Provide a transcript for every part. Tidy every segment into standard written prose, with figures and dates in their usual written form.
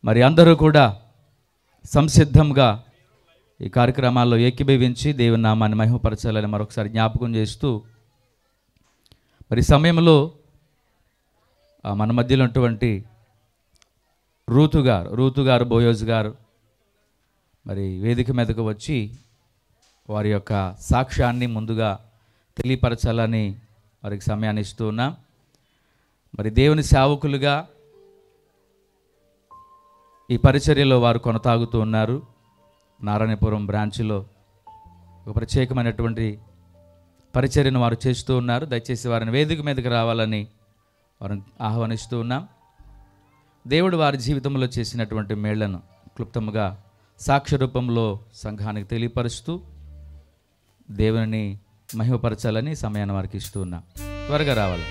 మరి అందరూ కూడా సంసిద్ధంగా ఈ కార్యక్రమాల్లో ఏకీభవించి దేవుని నామాన్ని మహిమపరచాలని మరొకసారి జ్ఞాపకం చేస్తూ, మరి సమయంలో మన మధ్యలో ఉన్నటువంటి రూతు గారు బోయోజ్ గారు మరి వేదిక మీదకు వచ్చి వారి యొక్క సాక్ష్యాన్ని ముందుగా తెలియపరచాలని వారికి సమయాన్ని ఇస్తూ ఉన్నాం. మరి దేవుని సేవకులుగా ఈ పరిచర్యలో వారు కొనసాగుతూ ఉన్నారు. నారాయణపురం బ్రాంచ్లో ఒక ప్రత్యేకమైనటువంటి పరిచర్యను వారు చేస్తూ ఉన్నారు. దయచేసి వారిని వేదిక మీదకి రావాలని వారిని ఆహ్వానిస్తూ ఉన్నాం. దేవుడు వారి జీవితంలో చేసినటువంటి మేళ్లను క్లుప్తంగా సాక్ష్య రూపంలో సంఘానికి తెలియపరుస్తూ దేవుని మహిమపరచాలని సమయాన్ని వారికి ఇస్తూ ఉన్నాం. త్వరగా రావాలి.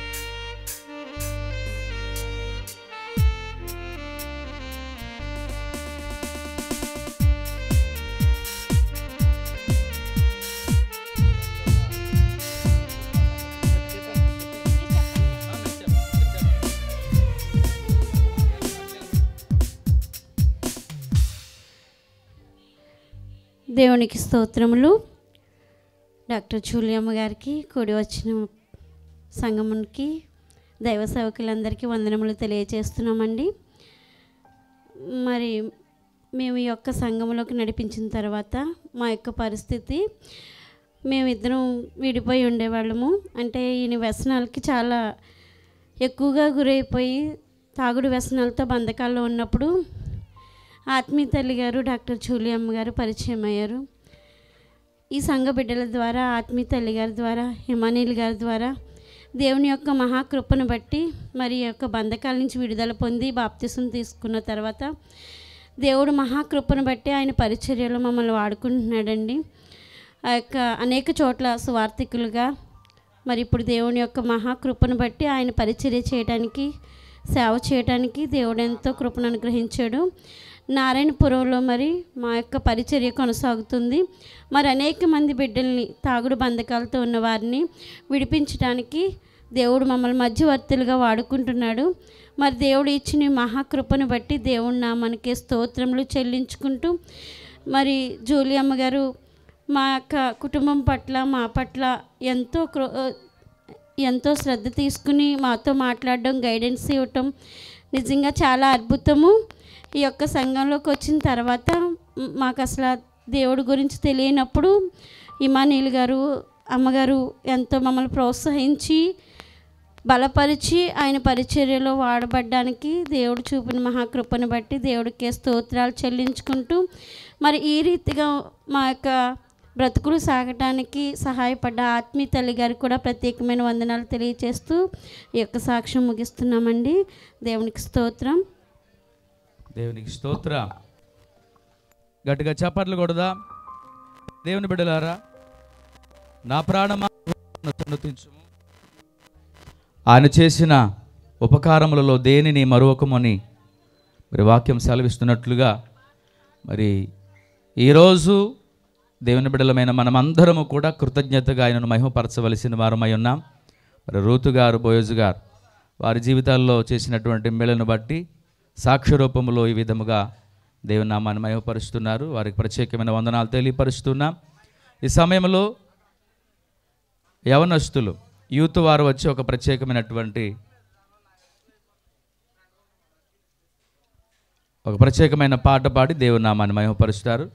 దేవునికి స్తోత్రములు. డాక్టర్ జూలియమ్మ గారికి, కూడి వచ్చిన సంఘమునికి, దైవ సేవకులందరికీ వందనములు తెలియజేస్తున్నామండి. మరి మేము ఈ యొక్క సంఘంలోకి నడిపించిన తర్వాత మా యొక్క పరిస్థితి, మేమిద్దరం విడిపోయి ఉండేవాళ్ళము. అంటే ఈయన వ్యసనాలకి చాలా ఎక్కువగా గురైపోయి తాగుడు వ్యసనాలతో బంధకాల్లో ఉన్నప్పుడు ఆత్మీయ తల్లి గారు డాక్టర్ జూలియమ్మ గారు పరిచయం అయ్యారు. ఈ సంఘ బిడ్డల ద్వారా, ఆత్మీయ తల్లి గారి ద్వారా, హిమానీల్ గారి ద్వారా దేవుని యొక్క మహాకృపను బట్టి మరి యొక్క బంధకాల నుంచి విడుదల పొంది బాప్తిసం తీసుకున్న తర్వాత దేవుడు మహాకృపను బట్టి ఆయన పరిచర్యలో మమ్మల్ని వాడుకుంటున్నాడండి. ఆ యొక్క అనేక చోట్ల సువార్థికులుగా మరి ఇప్పుడు దేవుని యొక్క మహాకృపను బట్టి ఆయన పరిచర్య చేయడానికి, సేవ చేయడానికి దేవుడు ఎంతో కృపను అనుగ్రహించాడు. నారాయణపురంలో మరి మా యొక్క పరిచర్య కొనసాగుతుంది. మరి అనేక మంది బిడ్డల్ని, తాగుడు బంధకాలతో ఉన్న వారిని విడిపించడానికి దేవుడు మమ్మల్ని మధ్యవర్తులుగా వాడుకుంటున్నాడు. మరి దేవుడు ఇచ్చిన మహాకృపను బట్టి దేవుడి నామానికి స్తోత్రములు చెల్లించుకుంటూ, మరి జూలియమ్మ గారు మా యొక్క కుటుంబం పట్ల, మా పట్ల ఎంతో శ్రద్ధ తీసుకుని మాతో మాట్లాడడం, గైడెన్స్ ఇవ్వటం నిజంగా చాలా అద్భుతము. ఈ యొక్క సంఘంలోకి వచ్చిన తర్వాత మాకు అసలు దేవుడి గురించి తెలియనప్పుడు ఇమానీల్ గారు, అమ్మగారు ఎంతో మమ్మల్ని ప్రోత్సహించి బలపరిచి ఆయన పరిచర్యలో వాడబడ్డానికి దేవుడు చూపిన మహాకృపను బట్టి దేవుడికే స్తోత్రాలు చెల్లించుకుంటూ, మరి ఈ రీతిగా మా యొక్క బ్రతుకులు సాగటానికి సహాయపడ్డ ఆత్మీయ తల్లి గారికి కూడా ప్రత్యేకమైన వందనాలు తెలియజేస్తూ ఈ యొక్క సాక్ష్యం ముగిస్తున్నామండి. దేవునికి స్తోత్రం. దేవునికి స్తోత్రం. గట్టిగా చప్పట్లు కొడదా. దేవుని బిడ్డలారా, నా ప్రాణమా సన్నతించుము, ఆయన చేసిన ఉపకారములలో దేనిని మరొకమని మరి వాక్యం సెలవిస్తున్నట్లుగా, మరి ఈరోజు దేవుని బిడ్డలమైన మనమందరము కూడా కృతజ్ఞతగా ఆయనను మహిమపరచవలసిన వారమై ఉన్నాం. మరి రూతు గారు, బోయోజు గారు వారి జీవితాల్లో చేసినటువంటి మేళను బట్టి సాక్ష్య రూపంలో ఈ విధముగా దేవుని నామాన్ని మహిమపరుస్తున్నారు. వారికి ప్రత్యేకమైన వందనాలు తెలియపరుస్తున్నాం. ఈ సమయంలో యవనస్తులు, యూత్ వారు వచ్చి ఒక ప్రత్యేకమైన పాట పాడి దేవుని నామాన్ని మహిమపరుస్తారు.